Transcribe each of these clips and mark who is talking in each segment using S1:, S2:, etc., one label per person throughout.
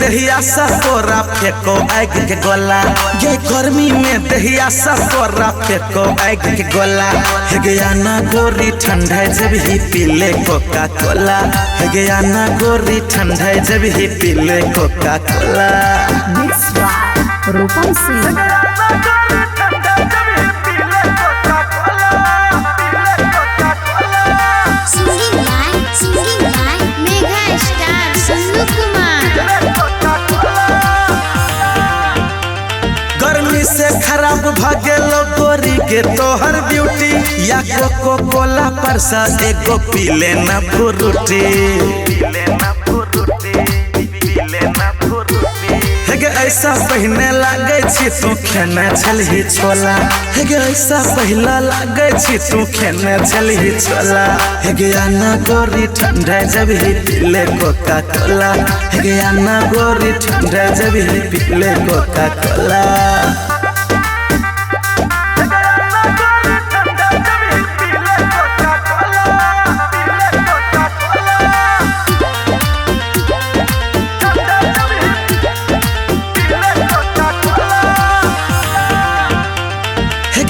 S1: दहिया सकोरा फेंको आग के गोला, ये गर्मी में दहिया सकोरा फेंको आग के गोला। है गया ना गोरी ठंडा जब ही पीले कोका कोला, है गया ना गोरी ठंडा जब ही पीले कोका कोला।
S2: मिक्स बाय रूपम सिंह।
S1: गर्मी से खराब भागेलो गोरी के तोहर ब्यूटी, या कोको कोला परसा एगो पीले ना फ्रूटी। हेगे ऐसा पहने लागे छी तू खेने छलही छोला, हेगे ऐसा पहला लागे छी तू खेने छलही छोला। हेगे आना गोरी ठंडा जब ही पीले कोका कोला, हेगे आना गोरी ठंडा जब ही पीले कोका कोला।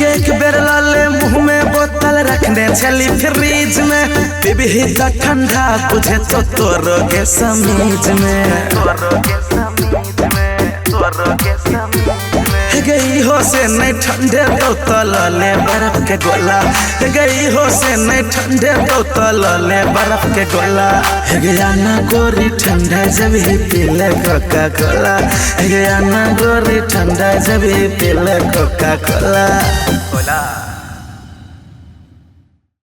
S1: एक बेर लाले मुँह में बोतल रखने चली फ्रीज में, पीबी ही तो ठंडा बुझे तो तोरोगे समीज में। गई हो से नहीं ठंडे तो ले बर्फ के गोला, गई हो से नहीं ठंडे तो ले बर्फ के गोला। गया ना गोरी ठंडा जब ही पीले कोका कोला, गया ना गोरी ठंडा जब ही पीले कोका कोला।